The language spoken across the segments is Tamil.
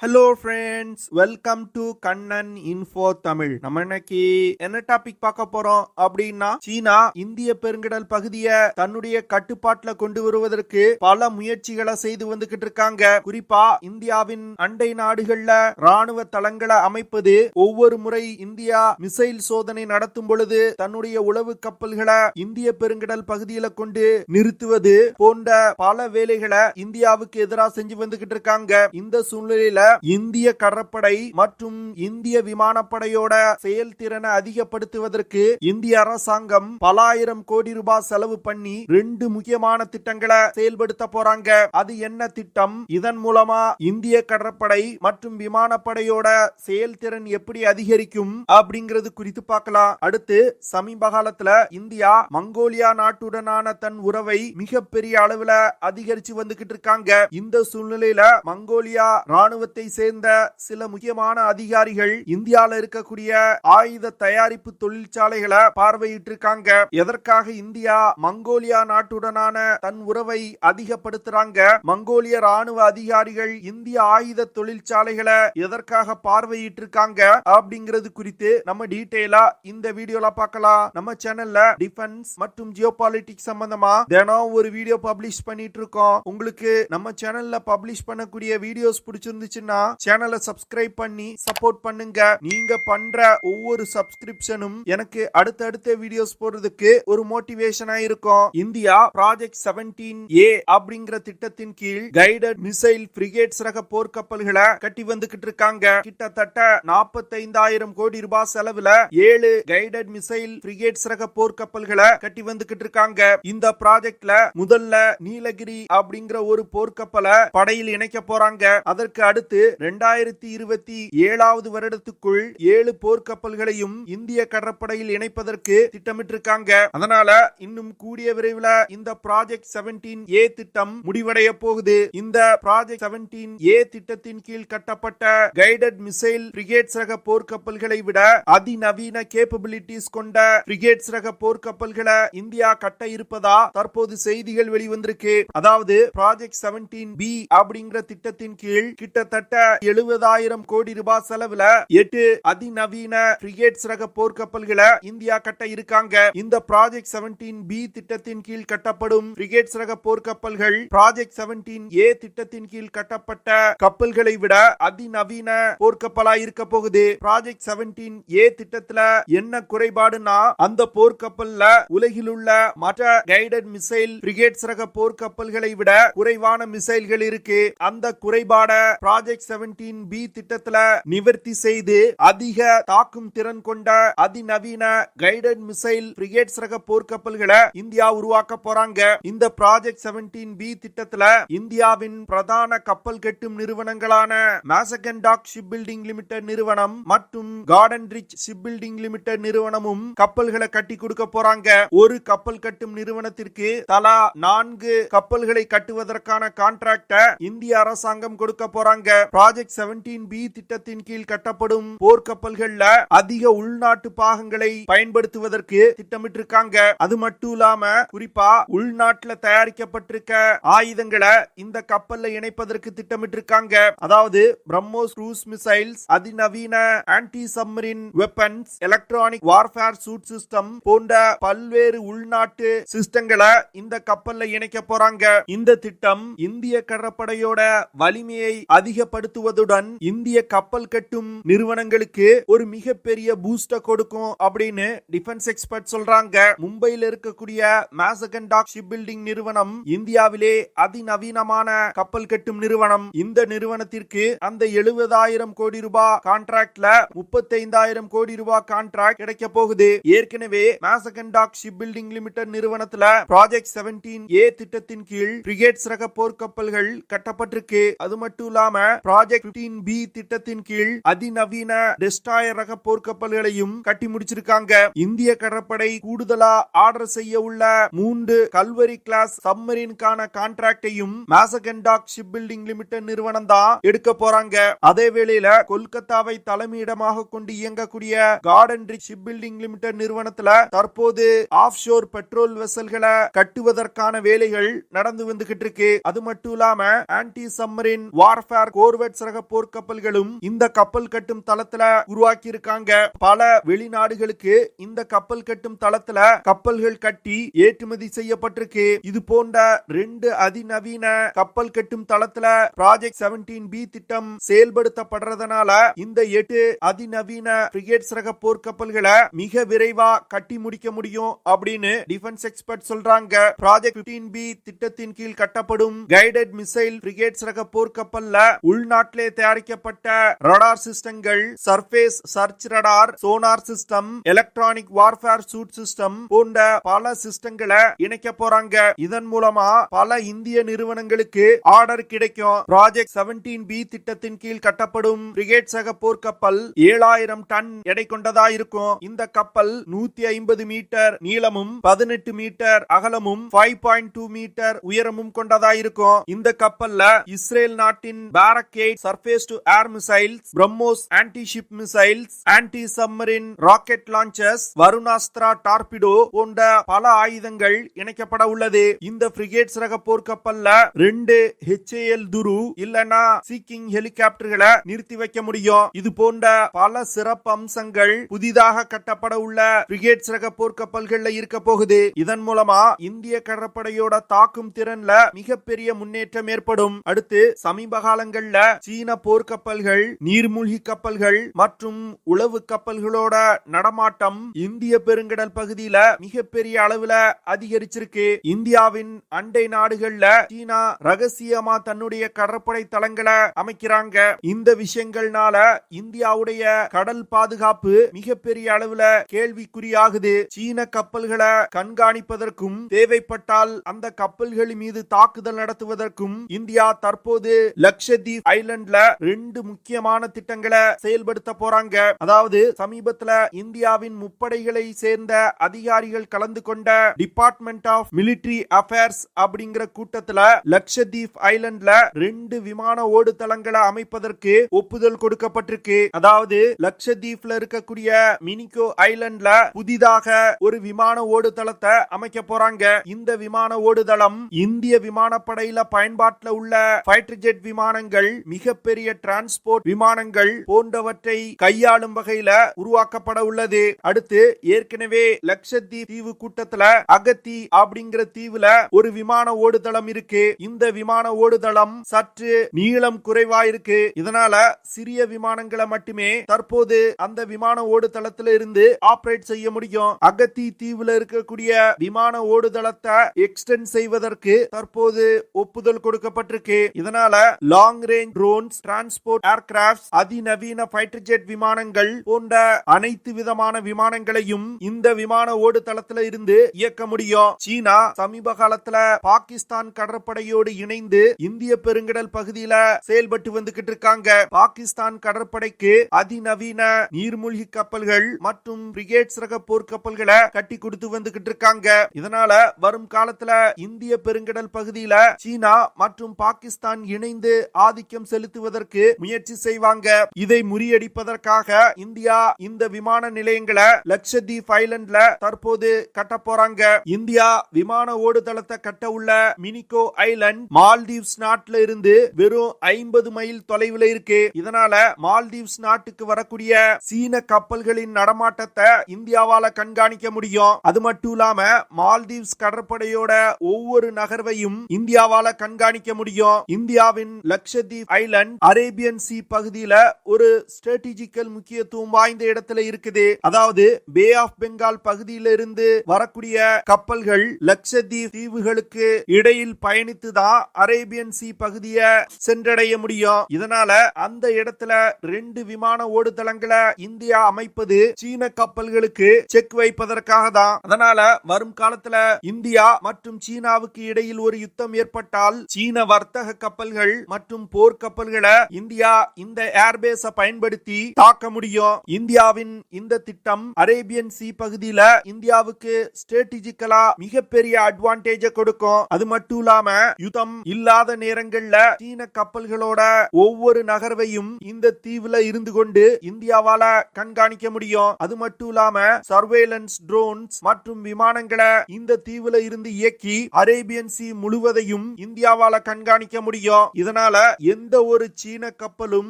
Hello friends, welcome to Kannan info Tamil. நம்ம இன்னைக்கு என்ன டாபிக் பார்க்க போறோம் அப்படின்னா, சீனா இந்திய பெருங்கடல் பகுதியை தன்னுடைய கட்டுப்பாட்டுல கொண்டு வருவதற்கு பல முயற்சிகளை செய்து வந்துகிட்டு இருக்காங்க. குறிப்பா இந்தியாவின் அண்டை நாடுகள்ல ராணுவ தளங்களை அமைப்பது, ஒவ்வொரு முறை இந்தியா மிசைல் சோதனை நடத்தும் பொழுது தன்னுடைய உளவு கப்பல்களை இந்திய பெருங்கடல் பகுதியில கொண்டு நிறுத்துவது போன்ற பல வேலைகளை இந்தியாவுக்கு எதிராக செஞ்சு வந்துகிட்டு இருக்காங்க. இந்த சூழ்நிலையில இந்திய கடற்படை மற்றும் இந்திய விமானப்படையோட செயல்திறனை அதிகப்படுத்துவதற்கு இந்திய அரசாங்கம் பல ஆயிரம் கோடி ரூபாய் செலவு பண்ணி 2 முக்கியமான திட்டங்களை செயல்படுத்த போறாங்க. அது என்ன திட்டம்? இதன் மூலமா இந்திய கடற்படை மற்றும் விமானப்படையோட செயல்திறன் எப்படி அதிகரிக்கும் அப்படிங்கிறது குறித்து பார்க்கலாம். அடுத்து, சமீப காலத்துல இந்தியா மங்கோலியா நாட்டுடனான தன் உறவை மிகப்பெரிய அளவுல அதிகரிச்சு வந்துகிட்டு இருக்காங்க. இந்த சூழ்நிலையில மங்கோலியா ராணுவத்தை சேர்ந்த சில முக்கியமான அதிகாரிகள் இந்தியால இருக்கக்கூடிய ஆயுத தயாரிப்பு தொழிற்சாலைகளை பார்வையிட்டு இருக்காங்க. எதற்காக இந்தியா மங்கோலியா நாட்டுடனான தன் உறவை அதிகப்படுத்துறாங்க? மங்கோலிய ராணுவ அதிகாரிகள் இந்திய ஆயுத தொழிற்சாலைகளை எதற்காக பார்வையிட்டு இருக்காங்க அப்படிங்கிறது குறித்து நம்ம டீடைலா இந்த வீடியோல பார்க்கலாம். நம்ம சேனல்ல டிஃபென்ஸ் மற்றும் ஜியோபாலிட்டிக்ஸ் சம்பந்தமா தினம் ஒரு வீடியோ பப்ளிஷ் பண்ணிட்டு இருக்கோம். உங்களுக்கு நம்ம சேனல்ல பப்ளிஷ் பண்ணக்கூடிய வீடியோஸ் பிடிச்சிருந்துச்சுன்னா சேனலை சப்ஸ்கிரைப் பண்ணி சப்போர்ட் பண்ணுங்க. நீங்க பண்ற ஒவ்வொரு சப்ஸ்கிரிப்ஷனும் எனக்கு அடுத்தடுத்த வீடியோஸ் போடுறதுக்கு ஒரு மோட்டிவேஷனா இருக்கும். இந்தியா ப்ராஜெக்ட் 17A அப்படிங்கிற திட்டத்தின் கீழ் கைடட் மிசைல் பிரிகேட்ஸ் ரக போர்க்கப்பல்களை கட்டி வந்துகிட்டு இருக்காங்க. கிட்டத்தட்ட 45,000 கோடி ரூபாய் செலவுல 7 கைடட் மிசைல் பிரிகேட்ஸ் ரக போர்க்கப்பல்களை கட்டி வந்துகிட்டு இருக்காங்க. இந்த ப்ராஜெக்ட்ல முதல்ல நீலகிரி அப்படிங்கிற ஒரு போர்க்கப்பலை படையில் இணைக்க போறாங்க. அதற்கு அடுத்து 2027 வருடத்துக்குள் 7 போர்க்கப்பல்களையும் இந்திய கடற்படையில் இணைப்பதற்கு திட்டமிட்டிருக்காங்க. அதனால இன்னும் கூடிய விரைவில் இந்த ப்ராஜெக்ட் 17A திட்டம் முடிவடைய போகுது. இந்த ப்ராஜெக்ட் 17A திட்டத்தின் கீழ் கட்டப்பட்ட கைடட் மிசைல் பிரிகேட்ஸ் ரக போர்க்கப்பல்களை விட அதிநவீன கேப்பபிலிட்டிஸ் கொண்ட பிரிகேட்ஸ் ரக போர்க்கப்பல்களை இந்தியா கட்ட இருப்பதா தற்போது செய்திகள் வெளிவந்திருக்கு. அதாவது ப்ராஜெக்ட் 17B அப்படிங்கிற திட்டத்தின் கீழ் கிட்டத்தட்ட 70,000 கோடி ரூபாய் செலவுல 8 அதிநவீன பிரிகேட்ஸ் ரக போர்க்கப்பல்களை இந்தியா கட்ட இருக்காங்க. இந்த ப்ராஜெக்ட் 17B திட்டத்தின் கீழ் கட்டப்படும் பிரிகேட்ஸ் ரக போர்க்கப்பல்கள் ப்ராஜெக்ட் 17A திட்டத்தின் கீழ் கட்டப்பட்ட கப்பல்களை விட அதிநவீன போர்க்கப்பலா இருக்க போகுது. ப்ராஜெக்ட் 17A திட்டத்துல என்ன குறைபாடுனா, அந்த போர்க்கப்பல்ல உலகில் உள்ள மற்ற கைடட் மிசைல் பிரிகேட்ஸ் ரக போர்க்கப்பல்களை விட குறைவான மிசைல்கள் இருக்கு. அந்த குறைபாட ப்ராஜெக்ட் 17B திட்டத்துல நிவர்த்தி செய்து அதிக தாக்கும் திறன் கொண்ட அதிநவீன கைடட் மிசைல் பிரிகேட்ஸ் ரக போர்க்கப்பல்களை இந்தியா உருவாக்க போறாங்க. இந்த ப்ராஜெக்ட் 17B திட்டத்துல இந்தியாவின் பிரதான கப்பல் கட்டும் நிறுவனங்களான Mazagon dock ship building limited நிறுவனம் மற்றும் Garden Reach ship building limited நிறுவனமும் கப்பல்களை கட்டி கொடுக்க போறாங்க. ஒரு கப்பல் கட்டும் நிறுவனத்திற்கு தலா 4 கப்பல்களை கட்டுவதற்கான கான்ட்ராக்ட இந்திய அரசாங்கம் கொடுக்க போறாங்க. ப்ராஜெக்ட் 17B திட்டத்தின் கீழ் கட்டப்படும் போர்க்கப்பல்கள்ல அதிக உள்நாட்டு பாகங்களை பயன்படுத்துவதற்கு திட்டமிட்டிருக்காங்க. அது மட்டும் இல்லாம குறிப்பா உள்நாட்டுல தயாரிக்கப்பட்டிருக்க ஆயுதங்களை இந்த கப்பல்ல இணைப்பதற்கு திட்டமிட்டிருக்காங்க. அதாவது பிரம்மோஸ் க்ரூஸ் மிசைல்ஸ், அதிநவீன anti submarine weapons, electronic warfare suite system போன்ற பல்வேறு உள்நாட்டு சிஸ்டங்களை இந்த கப்பல்ல இணைக்க போறாங்க. இந்த திட்டம் இந்திய கடற்படையோட வலிமையை அதிகப்படுத்துவதுடன் இந்திய கப்பல் கட்டும் நிறுவனங்களுக்கு ஒரு மிகப்பெரிய பூஸ்ட கொடுக்கும் அப்படின்னு டிஃபென்ஸ் எக்ஸ்பர்ட் சொல்றாங்க. மும்பையில் இருக்கக்கூடிய மேசகன் டாக் ஷிப் பில்டிங் நிறுவனம் இந்தியாவிலே அதிநவீனமான கப்பல் கட்டும் நிறுவனம். இந்த நிறுவனத்திற்கு அந்த 70,000 கோடி ரூபாய் கான்ட்ராக்ட்ல 35,000 கோடி ரூபாய் கான்ட்ராக்ட் கிடைக்க போகுது. ஏற்கனவே மேசகன் டாக் ஷிப் பில்டிங் லிமிடெட் நிறுவனத்துல ப்ராஜெக்ட் 17A திட்டத்தின் கீழ் பிரிகேட்ஸ் ரக போர்க்கப்பல்கள் கட்டப்பட்டிருக்கு. அது மட்டும் இல்லாம ப்ராஜெக்ட் 15B திட்டத்தின் கீழ் அதிநவீன டெஸ்ட்ராயர் ரக போர்க்கப்பல்களையும் கட்டி முடிச்சிருக்காங்க. இந்திய கடற்படை கூடுதலா ஆர்டர் செய்ய உள்ள 3 கல்வரி கிளாஸ் சப்மரீனுக்கான கான்ட்ராக்டையும் Mazagon dock ship building limited நிறுவனம் தான் எடுக்க போறாங்க. அதே வேளையில கொல்கத்தாவை தலைமையிடமாக கொண்டு இயங்கக்கூடிய Garden Reach ship building limited நிறுவனத்துல தற்போது ஆஃப் ஷோர் பெட்ரோல் வெசல்களை கட்டுவதற்கான வேலைகள் நடந்து வந்துகிட்டு இருக்கு. அது மட்டும் இல்லாம ஆன்டி சப்மரின் வார்ஃபேர் கோர் கோர்வெட்ஸ் ரக போர்க்கப்பல்களும் இந்த கப்பல் கட்டும் தளத்துல உருவாக்கி இருக்காங்க. பல வெளிநாடுகளுக்கு இந்த கப்பல் கட்டும் தளத்துல கப்பல்கள் கட்டி ஏற்றுமதி செய்யப்பட்டிருக்கு. இது போன்ற 2 அதிநவீன கப்பல் கட்டும் தளத்துல ப்ராஜெக்ட் 17B திட்டம் செயல்படுத்தப்படுறதுனால இந்த 8 அதிநவீன பிரிகேட்ஸ் ரக போர்க்கப்பல்களை மிக விரைவா கட்டி முடிக்க முடியும் அப்படின்னு டிஃபென்ஸ் எக்ஸ்பர்ட் சொல்றாங்க. ப்ராஜெக்ட் 15B திட்டத்தின் கீழ் கட்டப்படும் கைடட் மிசைல் பிரிகேட்ஸ் ரக போர்க்கப்பல்ல உள்நாட்டிலே தயாரிக்கப்பட்ட ரடார் சிஸ்டங்கள், surface search radar, sonar system, electronic warfare suite system போன்ற பல சிஸ்டங்களை இணைக்க போறாங்க. இதன் மூலமா பல இந்திய நிறுவனங்களுக்கு ஆர்டர் கிடைக்கும். ப்ராஜெக்ட் 17B திட்டத்தின் கீழ் கட்டப்படும் பிரிகேட்ஸ் ரக போர்க்கப்பல் 7000 டன் எடை கொண்டதா இருக்கும். இந்த கப்பல் 150 மீட்டர் நீளமும் 18 மீட்டர் அகலமும் 5.2 மீட்டர் உயரமும் கொண்டதா இருக்கும். இந்த கப்பல்ல இஸ்ரேல் நாட்டின் Barak surface to air missiles, BrahMos anti ship missiles, anti submarine rocket launchers, Varunastra torpedo போன்ற பல ஆயுதங்கள் இணைக்கப்பட உள்ளது. இந்த பிரிகேட்ஸ் ரக போர்க்கப்பல்ல 2 HAL துரு இல்லனா சீக்கிங் ஹெலிகாப்டர்களை நிறுத்தி வைக்க முடியும். இது போன்ற பல சிறப்பு அம்சங்கள் புதிதாக கட்டப்பட உள்ள பிரிகேட்ஸ் ரக போர்க்கப்பல்கள்ல இருக்க போகுது. இதன் மூலமா இந்திய கடற்படையோட தாக்கும் திறன்ல மிகப்பெரிய முன்னேற்றம் ஏற்படும். அடுத்து சமீப காலங்கள்ல சீன போர்க்கப்பல்கள், நீர்மூழ்கி கப்பல்கள் மற்றும் உளவு கப்பல்களோட நடமாட்டம் இந்திய பெருங்கடல் பகுதியில மிகப்பெரிய அளவுல அதிகரிச்சிருக்கு. இந்தியாவின் அண்டை நாடுகள்ல சீனா ரகசியமா தன்னுடைய கடற்படை தளங்களை அமைக்கிறாங்க. இந்த விஷயங்கள்னால இந்தியாவுடைய கடல் பாதுகாப்பு மிகப்பெரிய அளவுல கேள்விக்குறியாகுது. சீன கப்பல்களை கண்காணிப்பதற்கும் தேவைப்பட்டால் அந்த கப்பல்கள் மீது தாக்குதல் நடத்துவதற்கும் இந்தியா தற்போது லட்சத்தீப் ஐலண்ட்ல 2 முக்கியமான திட்டங்களை செயல்படுத்த போறாங்க. அதாவது சமீபத்துல இந்தியாவின் முப்படைகளை சேர்ந்த அதிகாரிகள் கலந்து கொண்ட டிபார்ட்மெண்ட் ஆஃப் மிலிட்டரி அஃபேர்ஸ் அப்படிங்கிற கூட்டத்துல லட்சத்தீப் ஐலண்ட்ல 2 விமான ஓடுதளங்களை அமைப்பதற்கு ஒப்புதல் கொடுக்கப்பட்டிருக்கு. அதாவது லட்சத்தீப்ல இருக்கக்கூடிய மினிகோ ஐலண்ட்ல புதிதாக ஒரு விமான ஓடுதளத்தை அமைக்க போறாங்க. இந்த விமான ஓடுதளம் இந்திய விமானப்படையில பயன்பாட்டில் உள்ள ஃபைட்டர் ஜெட் விமானங்கள், மிகப்பெரிய டிரான்ஸ்போர்ட் விமானங்கள் போன்றவற்றை கையாளும் வகையில உருவாக்கப்பட உள்ளது. அடுத்து ஏற்கனவே லட்சத்தீப் தீவு கூட்டத்துல அகத்தி அப்படிங்கிற தீவுல ஒரு விமான ஓடுதளம் இருக்கு. இந்த விமான ஓடுதளம் சற்று நீளம் குறைவா இருக்கு. இதனால சிறிய விமானங்களை மட்டுமே தற்போது அந்த விமான ஓடுதளத்துல இருந்து ஆபரேட் செய்ய முடியும். அகத்தி தீவுல இருக்கக்கூடிய விமான ஓடுதளத்தை எக்ஸ்டெண்ட் செய்வதற்கு தற்போது ஒப்புதல் கொடுக்கப்பட்டிருக்கு. இதனால long range drones, transport aircraft, அதிநவீன ஃபைட்டர் ஜெட் விமானங்கள் போன்ற அனைத்து விதமான விமானங்களையும் இந்த விமான ஓடுதளத்துல இருந்து இயக்க முடியும். சீனா சமீப காலத்துல பாகிஸ்தான் கடற்படையோடு இணைந்து இந்திய பெருங்கடல் பகுதியில செயல்பட்டு வந்துகிட்டு இருக்காங்க. பாகிஸ்தான் கடற்படைக்கு அதிநவீன நீர்மூழ்கி கப்பல்கள் மற்றும் பிரிகேட்ஸ் ரக போர்க்கப்பல்களை கட்டி கொடுத்து வந்துகிட்டு இருக்காங்க. இதனால வரும் காலத்துல இந்திய பெருங்கடல் பகுதியில சீனா மற்றும் பாகிஸ்தான் இணைந்து ஆதிக்கம் செலுத்துவதற்கு முயற்சி செய்வாங்க. இதை முறியடிப்பதற்காக இந்தியா இந்த விமான நிலையங்களை லட்சத்தீப் ஐலண்ட்ல தற்போது கட்ட போறாங்க. இந்தியா விமான ஓடுதளத்தை கட்ட உள்ள மினிகோ ஐலண்ட் மால்தீவ்ஸ் நாட்டுல இருந்து வெறும் 50 மைல் தொலைவில் இருக்கு. இதனால மால்தீவ்ஸ் நாட்டுக்கு வரக்கூடிய சீன கப்பல்களின் நடமாட்டத்தை இந்தியாவால கண்காணிக்க முடியும். அது மட்டும் இல்லாம மால்தீவ்ஸ் கடற்படையோட ஒவ்வொரு நகர்வையும் இந்தியாவால கண்காணிக்க முடியும். இந்தியாவின் லட்சத்தீப் ஐலண்ட் அரேபியன் சி பகுதியில ஒரு ஸ்ட்ராட்டஜிக்கல் முக்கியத்துவம் வாய்ந்த இடத்துல இருக்குது. அதாவது பே ஆஃப் பெங்கால் பகுதியில இருந்து வரக்கூடிய கப்பல்கள் லட்சத்தீப் தீவுகளுக்கு இடையில் பயணித்துதான் அரேபியன் சி பகுதியை சென்றடைய முடியும். இதனால அந்த இடத்துல 2 விமான ஓடுதளங்களை இந்தியா அமைப்பது சீன கப்பல்களுக்கு செக் வைப்பதற்காக தான். அதனால வரும் காலத்துல இந்தியா மற்றும் சீனாவுக்கு இடையில் ஒரு யுத்தம் ஏற்பட்டால் சீன வர்த்தக கப்பல்கள் மற்றும் போர் கப்பல்களை இந்தியா இந்த ஏர்பேஸ பயன்படுத்தி தாக்க முடியும். இந்தியாவின் இந்த திட்டம் அரேபியன் சி பகுதியில இந்தியாவுக்கு ஸ்ட்ராட்டஜிக்கலா மிகப்பெரிய அட்வான்டேஜ் கொடுக்கும். அது மட்டும் இல்லாம யுத்தம் இல்லாத நேரங்கள்ல சீன கப்பல்களோட ஒவ்வொரு நகர்வையும் இந்த தீவுல இருந்து கொண்டு இந்தியாவால கண்காணிக்க முடியும். அது மட்டும் இல்லாம சர்வேலன்ஸ் ட்ரோன்ஸ் மற்றும் விமானங்களை இந்த தீவுல இருந்து இயக்கி அரேபியன் சி முழுவதையும் இந்தியாவால கண்காணிக்க முடியும். இதனால எந்த எந்த ஒரு சீன கப்பலும்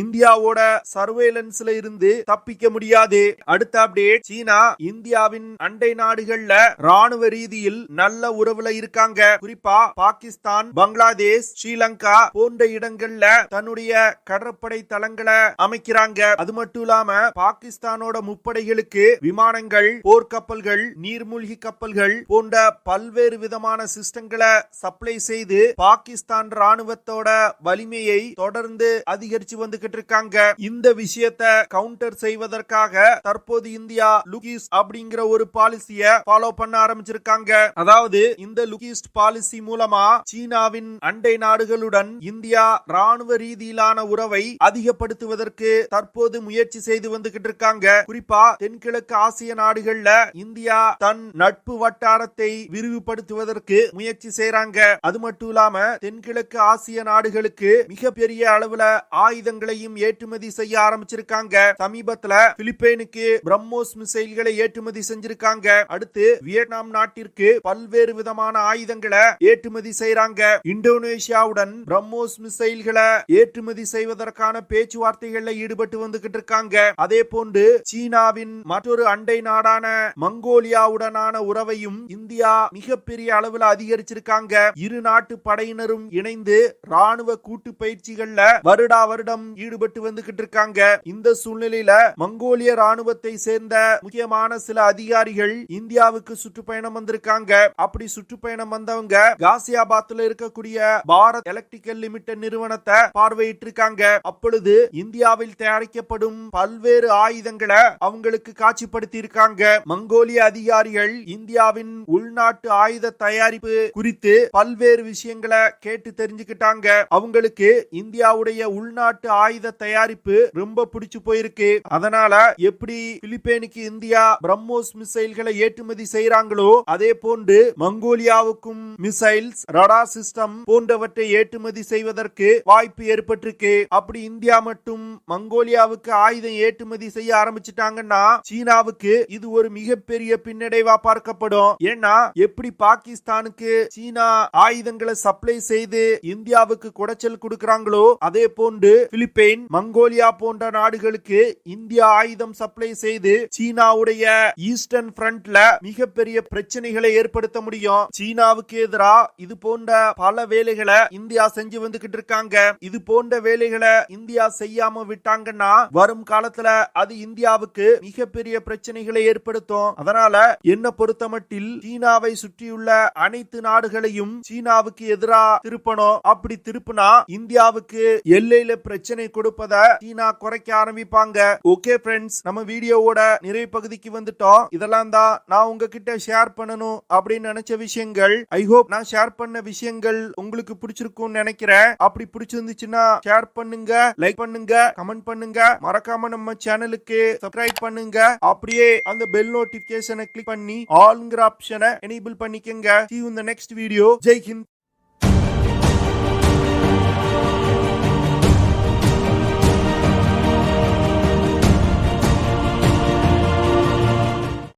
இந்தியாவோட சர்வேலன்ஸ்ல இருந்து தப்பிக்க முடியாது. அடுத்த அப்டேட், சீனா இந்தியாவின் அண்டை நாடுகள்ல ராணுவ ரீதியில் நல்ல உறவுல இருக்காங்க. குறிப்பா பாகிஸ்தான், பங்களாதேஷ், ஸ்ரீலங்கா போன்ற இடங்கள்ல தன்னுடைய கடற்படை தளங்களை அமைக்கிறாங்க. அது மட்டும் இல்லாம பாகிஸ்தானோட முப்படைகளுக்கு விமானங்கள், போர்க்கப்பல்கள், நீர்மூழ்கி கப்பல்கள் போன்ற பல்வேறு விதமான சிஸ்டங்களை சப்ளை செய்து பாகிஸ்தான் ராணுவத்தோட வலிமையை தொடர்ந்து அதிகரிச்சு வந்துகிட்டு இருக்காங்க. இந்த விஷயத்தை கவுண்டர் செய்வதற்காக தற்போது இந்தியா லுக் ஈஸ்ட் அப்படிங்கிற ஒரு பாலிசிய ஃபாலோ பண்ண ஆரம்பிச்சிருக்காங்க. அதாவது இந்த லுக் ஈஸ்ட் பாலிசி மூலமா சீனாவின் அண்டை நாடுகளுடன் இந்தியா ராணுவ ரீதியிலான உறவை அதிகப்படுத்துவதற்கு தற்போது முயற்சி செய்து வந்துகிட்டு இருக்காங்க. குறிப்பா தென்கிழக்கு ஆசிய நாடுகள்ல இந்தியா தன் நட்பு வட்டாரத்தை விரிவுபடுத்துவதற்கு முயற்சி செய்யறாங்க. அது மட்டும் இல்லாம தென்கிழக்கு ஆசிய நாடுகளுக்கு மிகப்பெரிய அளவுல ஆயுதங்களையும் ஏற்றுமதி செய்ய ஆரம்பிச்சிருக்காங்க. சமீபத்துல பிலிப்பைனுக்கு பிரம்மோஸ் மிசைல்களை ஏற்றுமதி செஞ்சிருக்காங்க. அடுத்து வியட்நாம் நாட்டிற்கு பல்வேறு விதமான ஆயுதங்களை ஏற்றுமதி செய்யறாங்க. இந்தோனேஷியாவுடன் பிரம்மோஸ் மிசைல்களை ஏற்றுமதி செய்வதற்கான பேச்சுவார்த்தைகள்ல ஈடுபட்டு வந்துகிட்டு இருக்காங்க. அதே போன்று சீனாவின் மற்றொரு அண்டை நாடான மங்கோலியாவுடனான உறவையும் இந்தியா மிகப்பெரிய அளவில் அதிகரிச்சிருக்காங்க. இரு நாட்டு படையினரும் இணைந்து ராணுவ கூட்டு பயிற்சிகள்ல வருடா வருடம் ஈடுபட்டு வந்துகிட்டு இருக்காங்க. இந்த சூழ்நிலையில மங்கோலிய ராணுவத்தை சேர்ந்த முக்கியமான சில அதிகாரிகள் இந்தியாவுக்கு சுற்றுப்பயணம் வந்திருக்காங்க. அப்படி சுற்றுப்பயணம் வந்தவங்க காசியாபாத்ல இருக்கக்கூடிய பாரத் எலக்ட்ரிக்கல் லிமிடெட் நிறுவனத்தை பார்வையிட்டு இருக்காங்க. அப்பொழுது இந்தியாவில் தயாரிக்கப்படும் பல்வேறு ஆயுதங்களை அவங்களுக்கு காட்சிப்படுத்தி இருக்காங்க. மங்கோலிய அதிகாரிகள் இந்தியாவின் உள்நாட்டு ஆயுத தயாரிப்பு குறித்து பல்வேறு விஷயங்களை கேட்டு தெரிஞ்சுக்கிட்டாங்க. அவங்களுக்கு இந்தியாவுடைய உள்நாட்டு ஆயுத தயாரிப்பு ரொம்ப பிடிச்சு போயிருக்கு. அதனால எப்படி பிலிப்பைனுக்கு இந்தியா பிரம்மோஸ் மிசைல்களை ஏற்றுமதி செய்யறாங்களோ அதே போன்று மங்கோலியாவுக்கும் மிசைல்ஸ், ரடார் சிஸ்டம் போன்றவற்றை ஏற்றுமதி செய்வதற்கு வாய்ப்பு ஏற்பட்டிருக்கு. அப்படி இந்தியா மட்டும் மங்கோலியாவுக்கு ஆயுதம் ஏற்றுமதி செய்ய ஆரம்பிச்சிட்டாங்கன்னா சீனாவுக்கு இது ஒரு மிகப்பெரிய பின்னடைவா பார்க்கப்படும். ஏன்னா எப்படி பாகிஸ்தானுக்கு சீனா ஆயுதங்களை சப்ளை செய்து இந்தியாவுக்கு குடைச்சல் கொடுக்கறாங்களோ அதே போன்று பிலிப்பைன், மங்கோலியா போன்ற நாடுகளுக்கு இந்தியா ஆயுதம் சப்ளை செய்து சீனாவுடைய ஈஸ்டர்ன் ஃப்ரண்ட்ல மிகப்பெரிய பிரச்சனைகளை ஏற்படுத்த முடியும். சீனாவுக்கு எதிராக இது போன்ற பல வேலைகளை இந்தியா செஞ்சு வந்துகிட்டு இருக்காங்க. இது போன்ற வேலைகளை இந்தியா செய்யாம விட்டாங்கன்னா வரும் காலத்துல அது இந்தியாவுக்கு மிகப்பெரிய பிரச்சனைகளை ஏற்படுத்தும். அதனால என்ன பொறுத்தமட்டில் சீனாவை சுற்றியுள்ள அனைத்து நாடுகளையும் சீனாவுக்கு எதிராக திருப்பணும். அப்படி திருப்பினா இந்தியாவுக்கு எல்லையில பிரச்சனை கொடுப்பதை சீனா குறைக்க ஆரம்பிப்பாங்க. ஓகே ஃப்ரெண்ட்ஸ், நம்ம வீடியோவோட நிறைய பகுதிக்கு வந்துட்டோம். இதெல்லாம் தான் நான் உங்ககிட்ட ஷேர் பண்ணணும் அப்படின்னு நினைச்ச விஷயங்கள். ஐ ஹோப் நான் ஷேர் பண்ண விஷயங்கள் உங்களுக்கு பிடிச்சிருக்கும்னு நினைக்கிறேன். அப்படி பிடிச்சிருந்துச்சுன்னா ஷேர் பண்ணுங்க, லைக் பண்ணுங்க, கமெண்ட் பண்ணுங்க. மறக்காம நம்ம சேனலுக்கு சப்ஸ்கிரைப் பண்ணுங்க. அப்படியே அந்த பெல் நோட்டிபிகேஷனை கிளிக் பண்ணி ஆல்ங்கிற ஆப்ஷனை எனேபிள் பண்ணிக்கங்க. See you in the next video. Jai Hind.